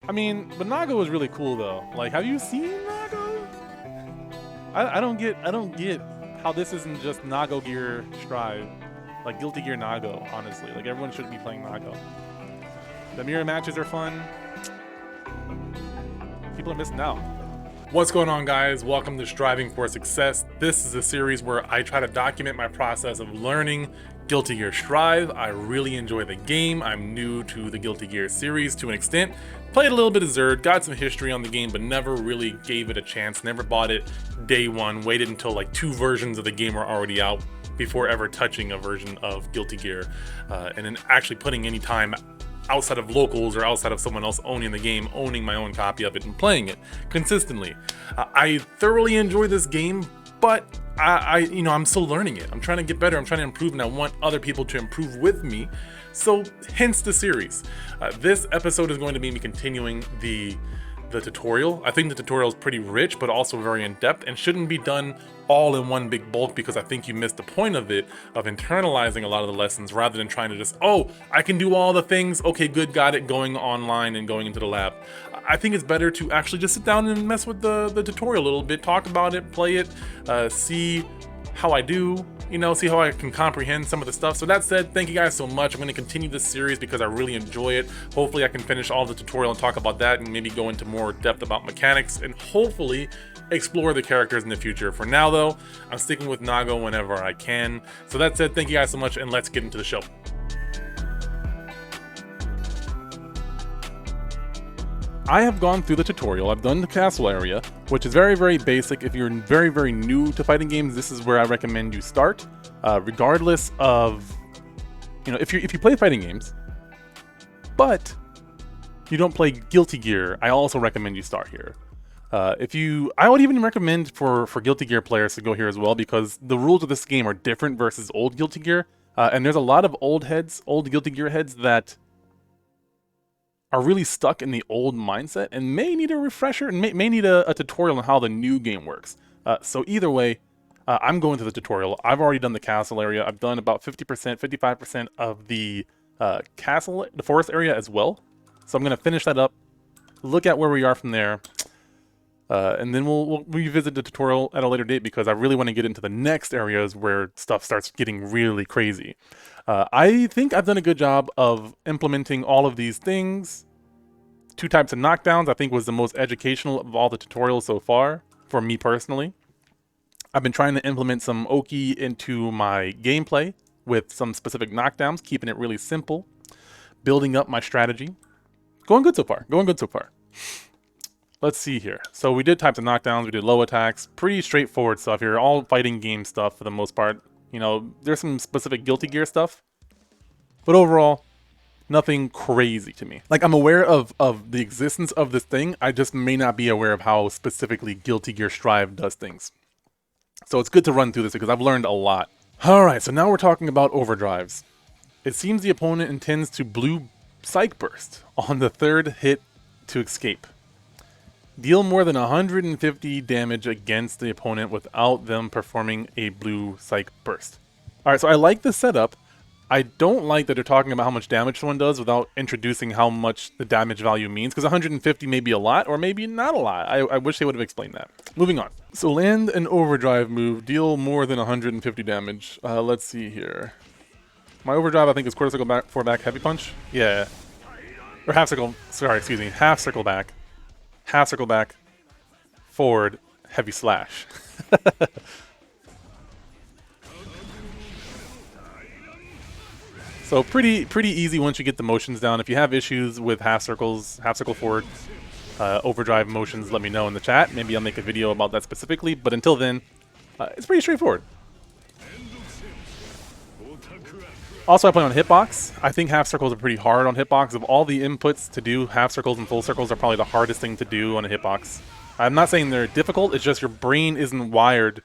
I mean, but Nago was really cool though. Like, have you seen Nago? I don't get how this isn't just Nago Gear Strive, like Guilty Gear Nago. Honestly, like everyone should be playing Nago. The mirror matches are fun. People are missing out. What's going on, guys? Welcome to Striving for Success. This is a series where I try to document my process of learning Guilty Gear Strive. I really enjoy the game. I'm new to the Guilty Gear series to an extent. Played a little bit of Xrd, got some history on the game, but never really gave it a chance. Never bought it day one. Waited until like 2 versions of the game were already out before ever touching a version of Guilty Gear, and then actually putting any time outside of locals or outside of someone else owning the game, owning my own copy of it and playing it consistently. I thoroughly enjoy this game, but I'm still learning it. I'm trying to get better. I'm trying to improve, and I want other people to improve with me. So hence the series. This episode is going to be me continuing the tutorial. I think the tutorial is pretty rich, but also very in-depth, and shouldn't be done all in one big bulk, because I think you missed the point of it, of internalizing a lot of the lessons rather than trying to just, oh, I can do all the things, okay, good, got it, going online and going into the lab. I think it's better to actually just sit down and mess with the tutorial a little bit, talk about it, play it, see how I do, see how I can comprehend some of the stuff. So that said, thank you guys so much. I'm going to continue this series because I really enjoy it. Hopefully I can finish all the tutorial and talk about that, and maybe go into more depth about mechanics, and hopefully explore the characters in the future. For now though, I'm sticking with Nago whenever I can. So that said, thank you guys so much, and let's get into the show. I have gone through the tutorial. I've done the castle area, which is very, very basic. If you're very, very new to fighting games, this is where I recommend you start. Regardless of, if you play fighting games, but you don't play Guilty Gear, I also recommend you start here. I would even recommend for Guilty Gear players to go here as well, because the rules of this game are different versus old Guilty Gear, and there's a lot of old Guilty Gear heads that are really stuck in the old mindset and may need a refresher, and may need a tutorial on how the new game works. So either way, I'm going to the tutorial. I've already done the castle area. I've done about 50%, 55% of the castle, the forest area as well. So I'm going to finish that up, look at where we are from there, and then we'll revisit the tutorial at a later date, because I really want to get into the next areas where stuff starts getting really crazy. I think I've done a good job of implementing all of these things. 2 types of knockdowns, I think, was the most educational of all the tutorials so far, for me personally. I've been trying to implement some Oki into my gameplay with some specific knockdowns, keeping it really simple, building up my strategy. Going good so far. Let's see here. So we did types of knockdowns, we did low attacks, pretty straightforward stuff here, all fighting game stuff for the most part. There's some specific Guilty Gear stuff, but overall, nothing crazy to me. Like, I'm aware of the existence of this thing, I just may not be aware of how specifically Guilty Gear Strive does things. So it's good to run through this because I've learned a lot. Alright, so now we're talking about overdrives. It seems the opponent intends to blue Psych Burst on the 3rd hit to escape. Deal more than 150 damage against the opponent without them performing a blue Psych Burst. Alright, so I like the setup. I don't like that they're talking about how much damage someone does without introducing how much the damage value means, because 150 may be a lot, or maybe not a lot. I wish they would have explained that. Moving on. So land an overdrive move, deal more than 150 damage. Let's see here. My overdrive, I think, is quarter circle back, 4 back, heavy punch. Yeah. Or half circle, sorry, excuse me, half circle back, forward, heavy slash. So pretty easy once you get the motions down. If you have issues with half circle forward, overdrive motions, let me know in the chat. Maybe I'll make a video about that specifically, but until then, it's pretty straightforward. Also, I play on hitbox. I think half circles are pretty hard on hitbox. Of all the inputs to do, half circles and full circles are probably the hardest thing to do on a hitbox. I'm not saying they're difficult, it's just your brain isn't wired.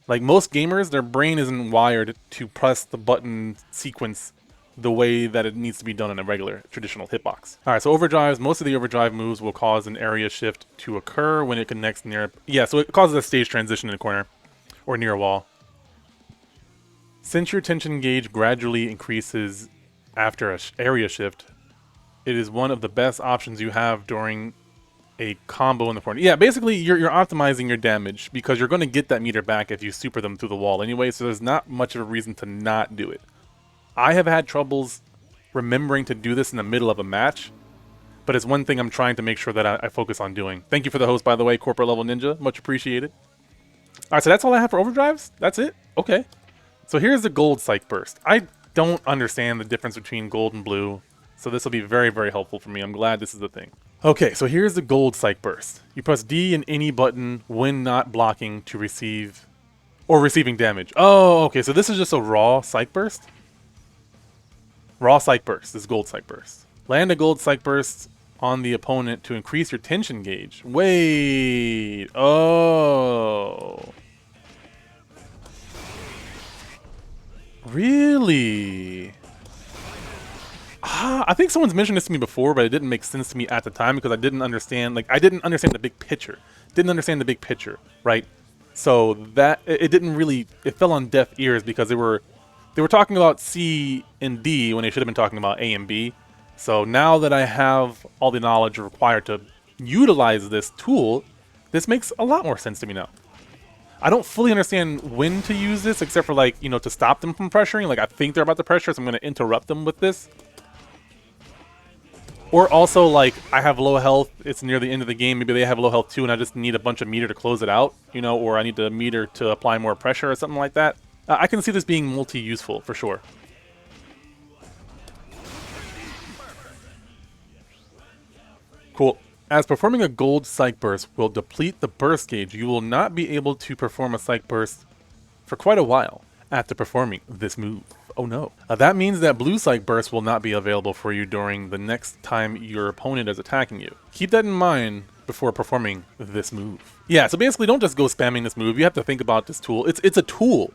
Like most gamers, their brain isn't wired to press the button sequence the way that it needs to be done in a regular, traditional hitbox. Alright, so overdrives, most of the overdrive moves will cause an area shift to occur when it connects near... Yeah, so it causes a stage transition in a corner, or near a wall. Since your tension gauge gradually increases after an area shift, It is one of the best options you have during a combo in the corner. Yeah, basically you're optimizing your damage because you're going to get that meter back if you super them through the wall anyway, so there's not much of a reason to not do it. I have had troubles remembering to do this in the middle of a match, but it's one thing I'm trying to make sure that I focus on doing. Thank you for the host, by the way, Corporate Level Ninja. Much appreciated. Alright, so that's all I have for overdrives? That's it? Okay. So here's the gold Psych Burst. I don't understand the difference between gold and blue, so this will be very, very helpful for me. I'm glad this is the thing. Okay, so here's the gold Psych Burst. You press D and any button when not blocking to receive or receiving damage. Oh, okay, so this is just a raw Psych Burst? Raw Psych Burst, this is gold Psych Burst. Land a gold Psych Burst on the opponent to increase your tension gauge. Wait, oh. Really? I think someone's mentioned this to me before, but it didn't make sense to me at the time because I didn't understand, I didn't understand the big picture. Didn't understand the big picture, right? So that, it didn't really, it fell on deaf ears because they were talking about C and D when they should have been talking about A and B. So now that I have all the knowledge required to utilize this tool, this makes a lot more sense to me now. I don't fully understand when to use this, except for to stop them from pressuring. I think they're about to pressure, so I'm going to interrupt them with this. Or also, I have low health, it's near the end of the game, maybe they have low health too, and I just need a bunch of meter to close it out, or I need a meter to apply more pressure or something like that. I can see this being multi-useful, for sure. Cool. As performing a gold Psych Burst will deplete the burst gauge, you will not be able to perform a Psych Burst for quite a while after performing this move. Oh no. That means that blue Psych Burst will not be available for you during the next time your opponent is attacking you. Keep that in mind before performing this move. Yeah, so basically don't just go spamming this move. You have to think about this tool. It's a tool.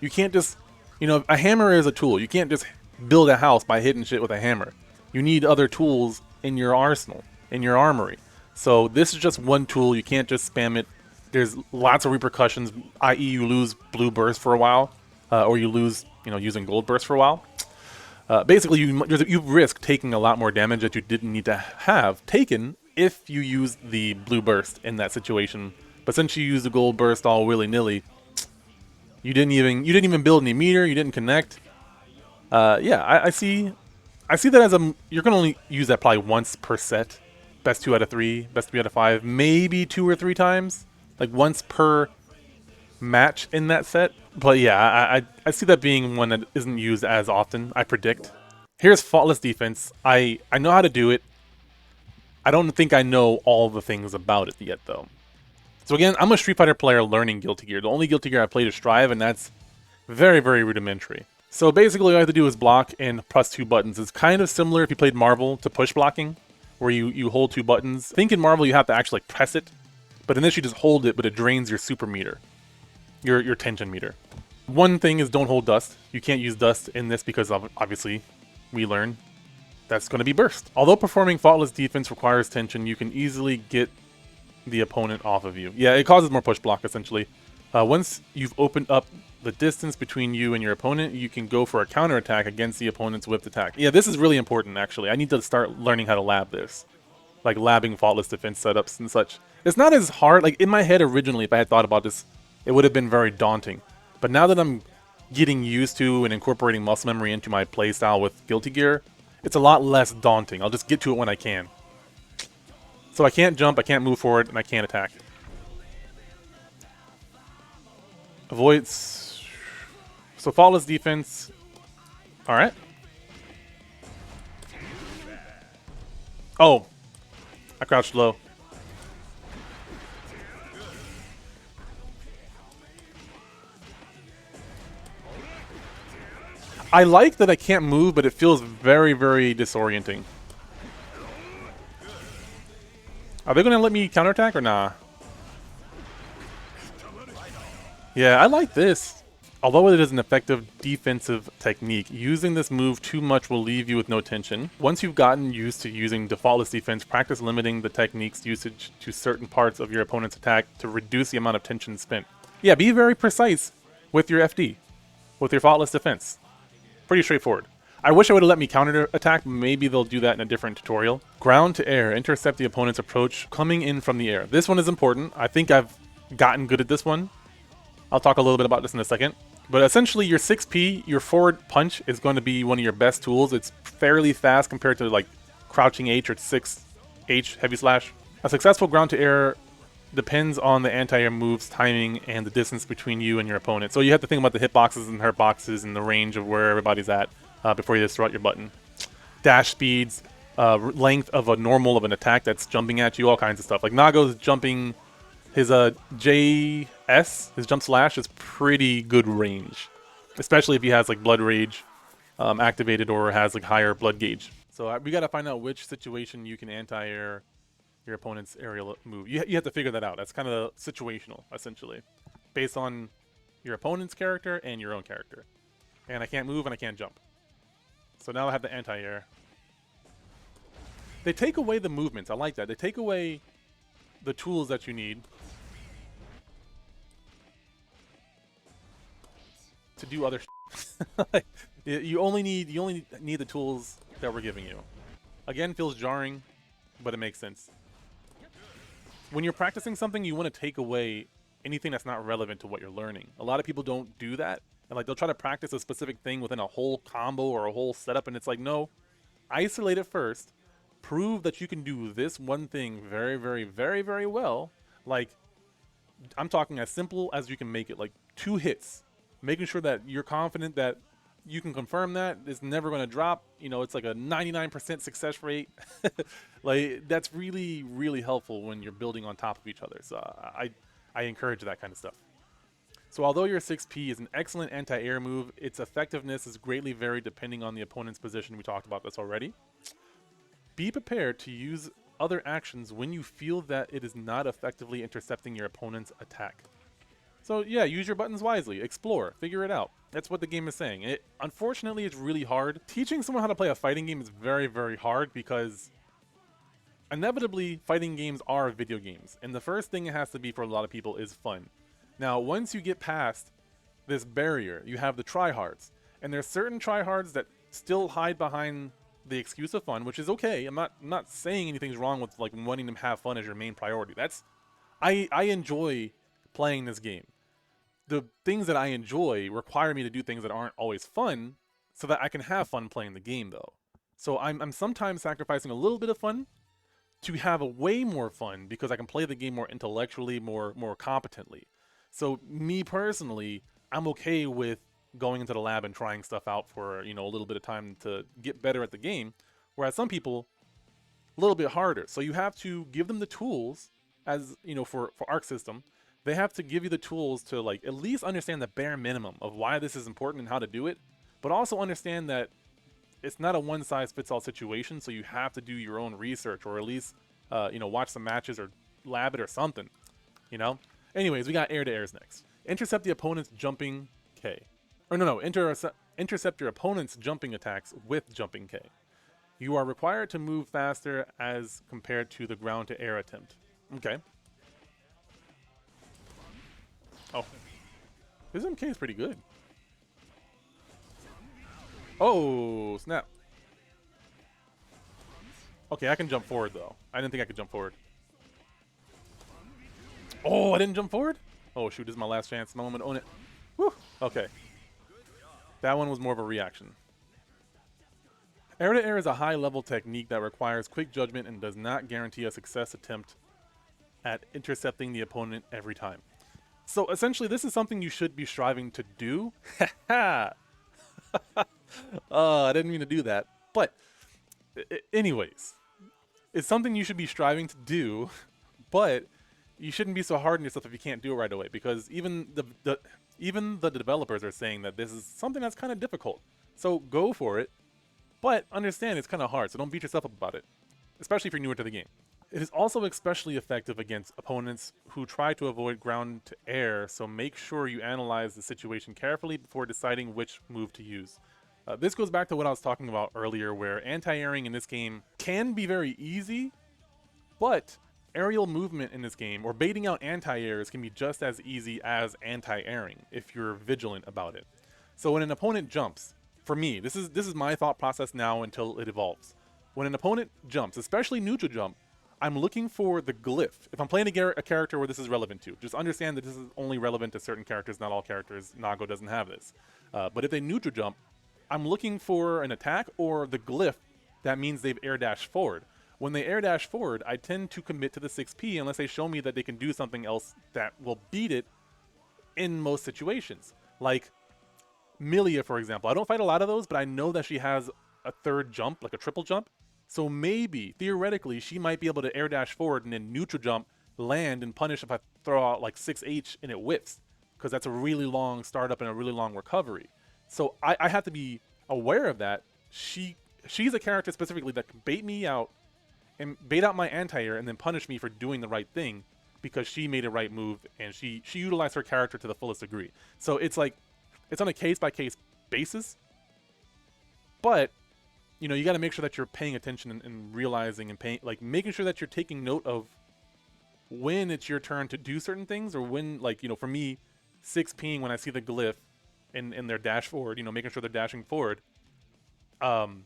You can't just, a hammer is a tool. You can't just build a house by hitting shit with a hammer. You need other tools in your arsenal, in your armory. So this is just one tool. You can't just spam it. There's lots of repercussions, i.e. you lose blue burst for a while, or you lose, using gold burst for a while. Basically, you risk taking a lot more damage that you didn't need to have taken if you use the blue burst in that situation. But since you use the gold burst all willy-nilly, you didn't even build any meter. You didn't connect. Yeah, I see that as you're gonna only use that probably once per set. Best 2 out of 3, best 3 out of 5, maybe 2 or 3 times, once per match in that set. But yeah, I see that being one that isn't used as often, I predict. Here's Faultless Defense. I know how to do it. I don't think I know all the things about it yet, though. So again, I'm a Street Fighter player learning Guilty Gear. The only Guilty Gear I played is Strive, and that's very, very rudimentary. So basically all you have to do is block and press 2 buttons. It's kind of similar if you played Marvel to push blocking, where you hold 2 buttons. I think in Marvel you have to actually press it, but in this you just hold it, but it drains your super meter, your tension meter. One thing is don't hold dust. You can't use dust in this because obviously we learn that's going to be burst. Although performing Faultless Defense requires tension, you can easily get the opponent off of you. Yeah, it causes more push block essentially. Once you've opened up the distance between you and your opponent, you can go for a counterattack against the opponent's whipped attack. Yeah, this is really important actually. I need to start learning how to lab this. Labbing Faultless Defense setups and such. It's not as hard, in my head originally, if I had thought about this, it would have been very daunting. But now that I'm getting used to and incorporating muscle memory into my playstyle with Guilty Gear, it's a lot less daunting. I'll just get to it when I can. So I can't jump, I can't move forward, and I can't attack. Avoids. So Faultless Defense. Alright. Oh. I crouched low. I like that I can't move, but it feels very, very disorienting. Are they going to let me counterattack or nah? Yeah, I like this. Although it is an effective defensive technique, using this move too much will leave you with no tension. Once you've gotten used to using Faultless Defense, practice limiting the technique's usage to certain parts of your opponent's attack to reduce the amount of tension spent. Yeah, be very precise with your FD, with your Faultless Defense. Pretty straightforward. I wish it would have let me counter attack. Maybe they'll do that in a different tutorial. Ground to air, intercept the opponent's approach coming in from the air. This one is important. I think I've gotten good at this one. I'll talk a little bit about this in a second. But essentially your 6P, your forward punch is going to be one of your best tools. It's fairly fast compared to like crouching H or 6H heavy slash. A successful ground to air depends on the anti-air move's timing and the distance between you and your opponent. So you have to think about the hitboxes and hurt boxes and the range of where everybody's at before you just throw out your button. Dash speeds, length of a normal of an attack that's jumping at you, all kinds of stuff. Like Nago's jumping, his JS, his jump slash is pretty good range. Especially if he has like Blood Rage activated or has like higher blood gauge. So we gotta find out which situation you can anti-air your opponent's aerial move. You have to figure that out. That's kind of situational, essentially, based on your opponent's character and your own character. And I can't move and I can't jump. So now I have the anti-air. They take away the movements. I like that. They take away the tools that you need to do other like, you only need the tools that we're giving you. Again, feels jarring, but it makes sense. When you're practicing something, you want to take away anything that's not relevant to what you're learning. A lot of people don't do that. And like they'll try to practice a specific thing within a whole combo or a whole setup, and it's like, no, isolate it first. Prove that you can do this one thing very, very, very, very well. Like, I'm talking as simple as you can make it, like 2 hits. Making sure that you're confident that you can confirm that it's never going to drop. You know, it's like a 99% success rate. Like, that's really, really helpful when you're building on top of each other. So I encourage that kind of stuff. So although your 6P is an excellent anti-air move, its effectiveness is greatly varied depending on the opponent's position. We talked about this already. Be prepared to use other actions when you feel that it is not effectively intercepting your opponent's attack. So yeah, use your buttons wisely, explore, figure it out. That's what the game is saying. Unfortunately, it's really hard. Teaching someone how to play a fighting game is very, very hard because inevitably fighting games are video games. And the first thing it has to be for a lot of people is fun. Now, once you get past this barrier, you have the tryhards. And there's certain tryhards that still hide behind the excuse of fun, which is okay. I'm not saying anything's wrong with like wanting to have fun as your main priority. I enjoy playing this game. The things that I enjoy require me to do things that aren't always fun so that I can have fun playing the game though. So I'm sometimes sacrificing a little bit of fun to have a way more fun because I can play the game more intellectually, more competently. So me personally, I'm okay with going into the lab and trying stuff out for, you know, a little bit of time to get better at the game, whereas some people a little bit harder. So you have to give them the tools, as you know, for Arc System, they have to give you the tools to like at least understand the bare minimum of why this is important and how to do it, but also understand that it's not a one-size-fits-all situation, so you have to do your own research or at least you know, watch some matches or lab it or something, you know. Anyways, we got air to airs next. Intercept the opponent's jumping K. Or no, intercept your opponent's jumping attacks with jumping K. You are required to move faster as compared to the ground to air attempt. Okay. Oh. His MK is pretty good. Oh, snap. Okay, I can jump forward though. I didn't think I could jump forward. Oh, I didn't jump forward? Oh shoot, this is my last chance. My moment to own it. Woo! Okay. That one was more of a reaction. Air to air is a high level technique that requires quick judgment and does not guarantee a success attempt at intercepting the opponent every time. So essentially this is something you should be striving to do. I didn't mean to do that. But anyways, it's something you should be striving to do, but you shouldn't be so hard on yourself if you can't do it right away, because even the developers are saying that this is something that's kind of difficult. So go for it, but understand it's kind of hard, so don't beat yourself up about it, especially if you're newer to the game. It is also especially effective against opponents who try to avoid ground to air, so make sure you analyze the situation carefully before deciding which move to use. This goes back to what I was talking about earlier, where anti-airing in this game can be very easy, but aerial movement in this game, or baiting out anti-airs, can be just as easy as anti-airing if you're vigilant about it. So when an opponent jumps, for me, this is my thought process now until it evolves. When an opponent jumps, especially neutral jump, I'm looking for the glyph. If I'm playing a character where this is relevant to, just understand that this is only relevant to certain characters, not all characters. Nago doesn't have this. But if they neutral jump, I'm looking for an attack or the glyph that means they've air dashed forward. When they air dash forward, I tend to commit to the 6P unless they show me that they can do something else that will beat it in most situations. Like Milia, for example. I don't fight a lot of those, but I know that she has a third jump, like a triple jump. So maybe, theoretically, she might be able to air dash forward and then neutral jump, land, and punish if I throw out like 6H and it whiffs. Because that's a really long startup and a really long recovery. So I have to be aware of that. She's a character specifically that can bait me out and bait out my anti-air and then punish me for doing the right thing because she made a right move and she utilized her character to the fullest degree. So it's like, it's on a case-by-case basis, but you know, you got to make sure that you're paying attention and realizing and making sure that you're taking note of when it's your turn to do certain things, or when, like, you know, for me, 6Ping when I see the glyph in their dash forward, you know, making sure they're dashing forward. I'm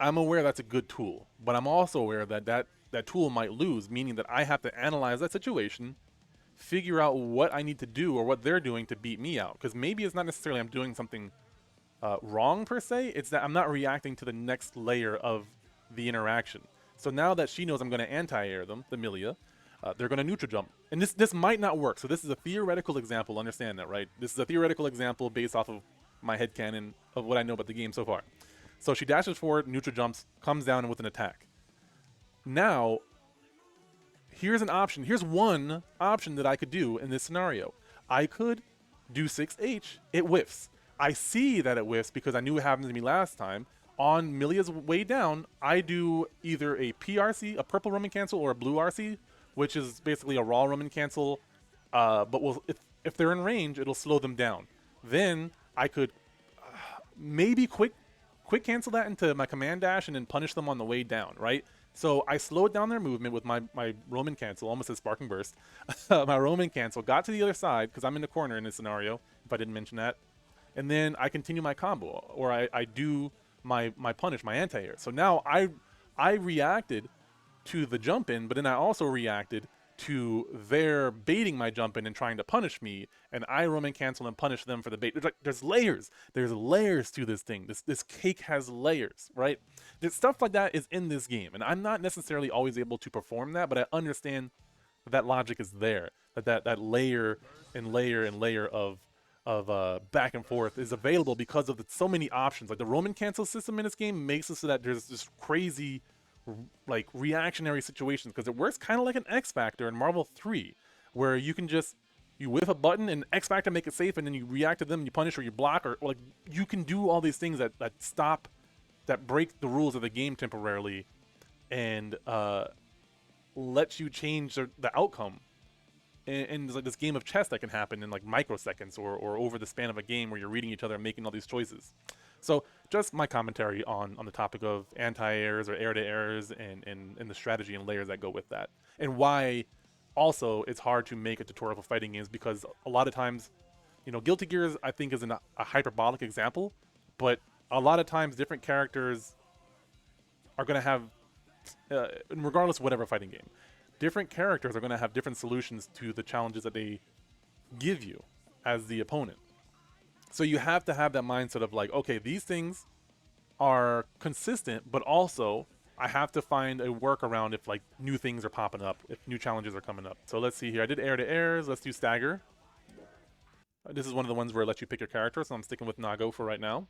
aware that's a good tool, but I'm also aware that that tool might lose, meaning that I have to analyze that situation, figure out what I need to do or what they're doing to beat me out. Because maybe it's not necessarily I'm doing something wrong per se, it's that I'm not reacting to the next layer of the interaction. So now that she knows I'm going to anti-air them, the Milia, they're going to neutral jump. And this might not work, so this is a theoretical example, understand that, right? This is a theoretical example based off of my headcanon of what I know about the game so far. So she dashes forward, neutral jumps, comes down with an attack. Now, here's an option. Here's one option that I could do in this scenario. I could do 6H, it whiffs. I see that it whiffs because I knew it happened to me last time. On Milia's way down, I do either a PRC, a purple Roman cancel, or a blue RC, which is basically a raw Roman cancel, but if they're in range, it'll slow them down. Then I could maybe quick cancel that into my command dash and then punish them on the way down, right? So I slowed down their movement with my Roman cancel, almost a sparking burst. My Roman cancel, got to the other side, because I'm in the corner in this scenario, if I didn't mention that. And then I continue my combo, or I do my punish, my anti-air. So now I reacted to the jump in, but then I also reacted to their baiting my jump in and trying to punish me, and I Roman cancel and punish them for the bait. There's layers. There's layers to this thing. This cake has layers, right? There's stuff like that is in this game, and I'm not necessarily always able to perform that, but I understand that logic is there. That layer and layer and layer of back and forth is available because of so many options. Like the Roman cancel system in this game makes it so that there's this crazy like reactionary situations, because it works kind of like an X Factor in Marvel 3, where you can just whiff a button and X Factor make it safe, and then you react to them and you punish or you block, or like you can do all these things that break the rules of the game temporarily and let you change the outcome. And there's like this game of chess that can happen in like microseconds or over the span of a game where you're reading each other and making all these choices. So just my commentary on the topic of anti-airs or air-to-airs and the strategy and layers that go with that. And why also it's hard to make a tutorial for fighting games, because a lot of times, you know, Guilty Gears I think is a hyperbolic example, but a lot of times different characters are going to have, regardless of whatever fighting game, different characters are going to have different solutions to the challenges that they give you as the opponent. So you have to have that mindset of like, okay, these things are consistent, but also I have to find a workaround if like new things are popping up, if new challenges are coming up. So let's see here. I did air to airs. Let's do stagger. This is one of the ones where it lets you pick your character, so I'm sticking with Nago for right now.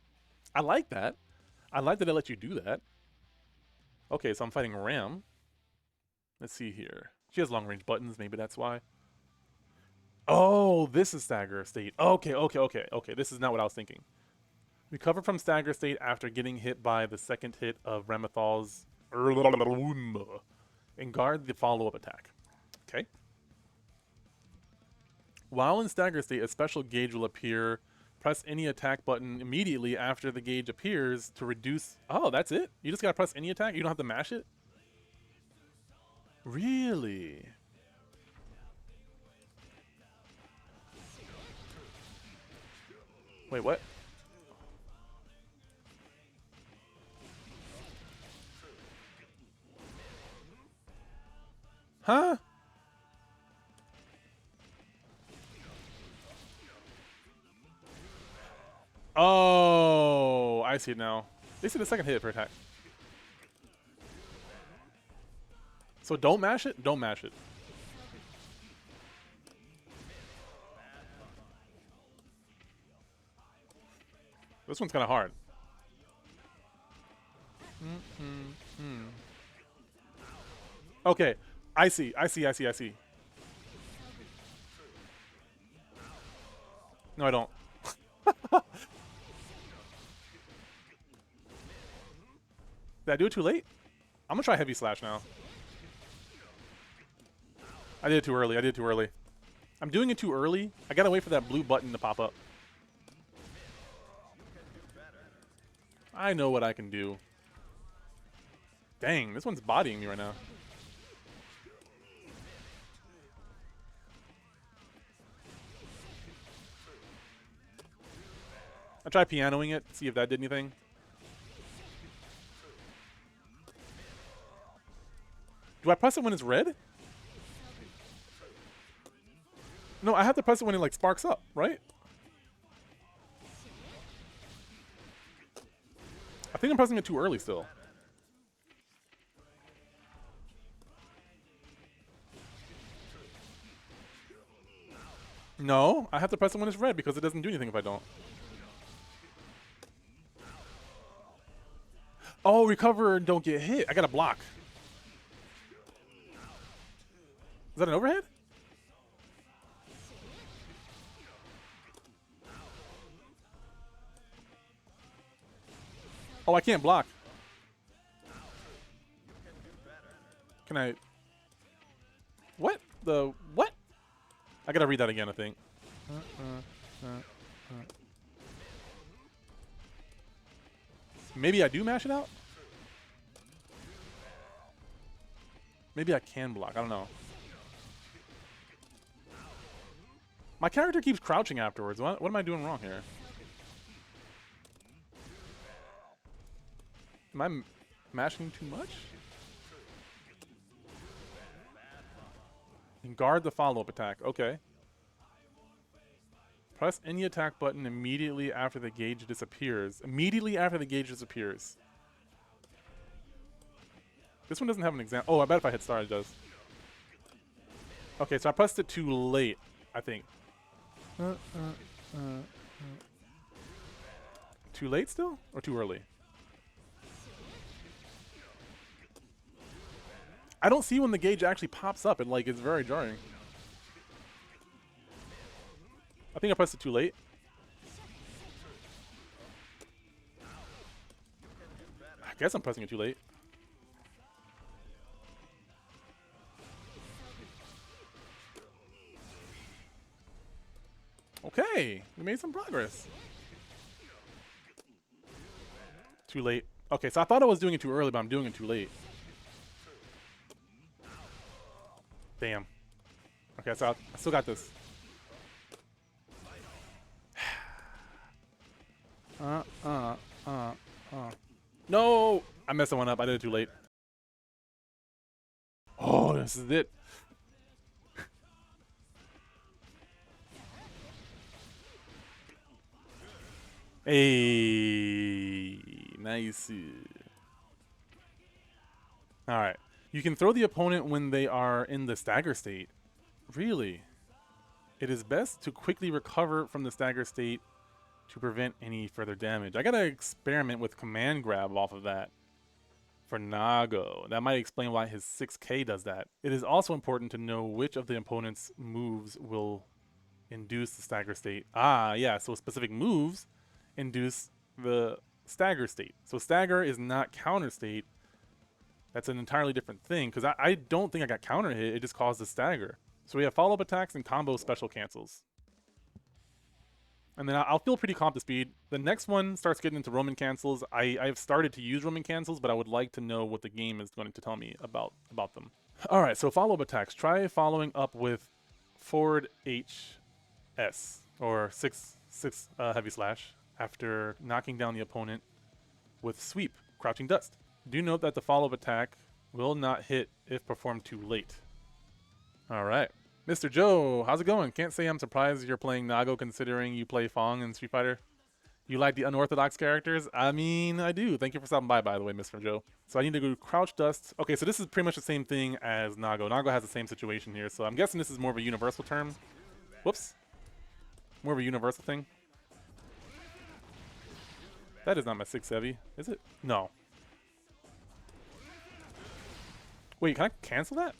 I like that. I like that it lets you do that. Okay, so I'm fighting Ram. Let's see here. She has long range buttons, maybe that's why. Oh, this is stagger state. Okay. This is not what I was thinking. Recover from stagger state after getting hit by the second hit of Ramthal's and guard the follow-up attack. Okay. While in stagger state, a special gauge will appear. Press any attack button immediately after the gauge appears to reduce... Oh, that's it? You just gotta press any attack? You don't have to mash it? Really? Wait, what? Huh? Oh, I see it now. They see the second hit for attack. So don't mash it? Don't mash it. This one's kind of hard. Okay. I see. No, I don't. Did I do it too late? I'm gonna try heavy slash now. I did it too early. I'm doing it too early. I gotta wait for that blue button to pop up. I know what I can do. Dang, this one's bodying me right now. I tried pianoing it, see if that did anything. Do I press it when it's red? No, I have to press it when it like sparks up, right? I think I'm pressing it too early still. No, I have to press it when it's red because it doesn't do anything if I don't. Oh, recover and don't get hit. I gotta block. Is that an overhead? Oh, I can't block. Can I... What? The... What? I gotta read that again, I think. Maybe I do mash it out? Maybe I can block. I don't know. My character keeps crouching afterwards. What am I doing wrong here? Am I mashing too much? And guard the follow-up attack. Okay. Press any attack button immediately after the gauge disappears. Immediately after the gauge disappears. This one doesn't have an example. Oh, I bet if I hit star it does. Okay, so I pressed it too late, I think. Too late still? Or too early? I don't see when the gauge actually pops up. It like it's very jarring. I think I pressed it too late. I guess I'm pressing it too late. Okay, we made some progress. Too late. Okay, so I thought I was doing it too early, but I'm doing it too late. Damn. Okay, so I still got this. No! I messed that one up. I did it too late. Oh, this is it. Hey, nice. Alright. You can throw the opponent when they are in the stagger state. Really? It is best to quickly recover from the stagger state to prevent any further damage. I gotta experiment with command grab off of that for Nago. That might explain why his 6k does that. It is also important to know which of the opponent's moves will induce the stagger state. Ah, yeah, so specific moves induce the stagger state. So stagger is not counter state. That's an entirely different thing, because I don't think I got counter hit, it just caused the stagger. So we have follow-up attacks and combo special cancels. And then I'll feel pretty comp to speed. The next one starts getting into Roman cancels. I've started to use Roman cancels, but I would like to know what the game is going to tell me about them. Alright, so follow-up attacks. Try following up with forward HS, or 6 heavy slash, after knocking down the opponent with sweep, crouching dust. Do note that the follow-up attack will not hit if performed too late. All right. Mr. Joe, how's it going? Can't say I'm surprised you're playing Nago considering you play Fong in Street Fighter. You like the unorthodox characters? I mean, I do. Thank you for stopping by the way, Mr. Joe. So I need to go Crouch Dust. Okay, so this is pretty much the same thing as Nago. Nago has the same situation here, so I'm guessing this is more of a universal term. Whoops. More of a universal thing. That is not my 6 heavy, is it? No. Wait, can I cancel that?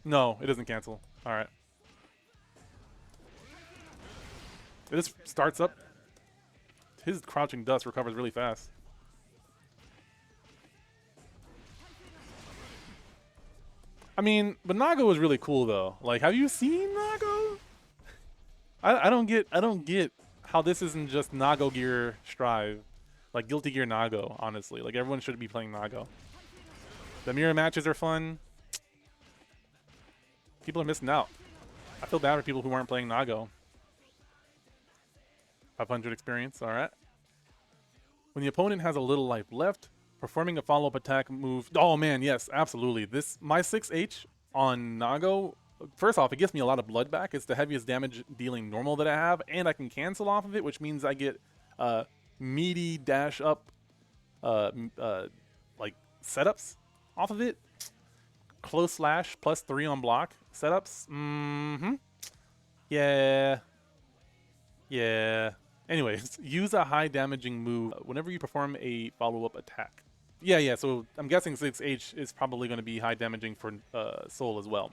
No, it doesn't cancel. Alright. It just starts up. His Crouching Dust recovers really fast. I mean, but Nago is really cool though. Like, have you seen Nago? I don't get how this isn't just Nago Gear Strive. Like Guilty Gear Nago, honestly. Like everyone should be playing Nago. The mirror matches are fun. People are missing out. I feel bad for people who aren't playing Nago. 500 experience, alright. When the opponent has a little life left, performing a follow-up attack move. Oh man, yes, absolutely. My 6H on Nago, first off, it gives me a lot of blood back. It's the heaviest damage dealing normal that I have, and I can cancel off of it, which means I get meaty dash up like setups off of it. Close slash +3 on block setups. Yeah. Anyways, use a high damaging move whenever you perform a follow-up attack. Yeah, so I'm guessing 6H is probably going to be high damaging for Soul as well.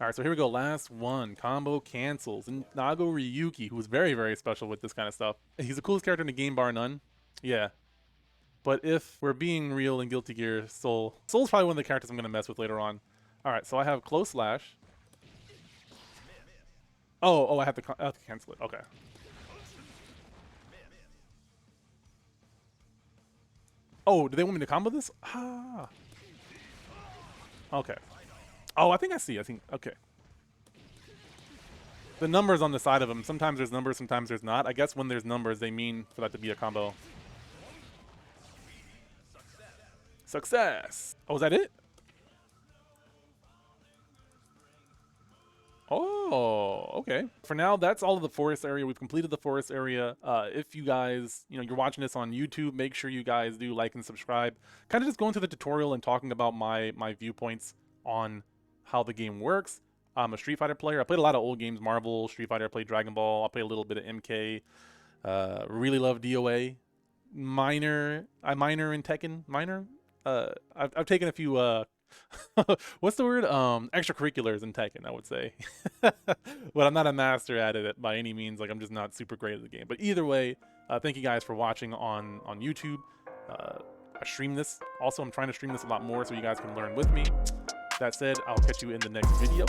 Alright, so here we go. Last one. Combo cancels. And Nago Ryuki, who's very, very special with this kind of stuff. He's the coolest character in the game, bar none. Yeah. But if we're being real in Guilty Gear, Soul's probably one of the characters I'm going to mess with later on. Alright, so I have Close Slash. Oh, I have to cancel it. Okay. Oh, do they want me to combo this? Ah. Okay. Oh, I think I see. Okay. The numbers on the side of them. Sometimes there's numbers, sometimes there's not. I guess when there's numbers, they mean for that to be a combo. Success! Oh, is that it? Oh, okay. For now, that's all of the forest area. We've completed the forest area. If you guys, you're watching this on YouTube, make sure you guys do like and subscribe. Kind of just going through the tutorial and talking about my viewpoints on how the game works. I'm a Street Fighter player. I played a lot of old games, Marvel, Street Fighter, I played Dragon Ball, I played a little bit of MK. Really love DOA. I minor in Tekken. I've taken a few what's the word? Extracurriculars in Tekken, I would say. But I'm not a master at it by any means. Like, I'm just not super great at the game. But either way, thank you guys for watching on YouTube. I stream this. Also, I'm trying to stream this a lot more so you guys can learn with me. That said, I'll catch you in the next video.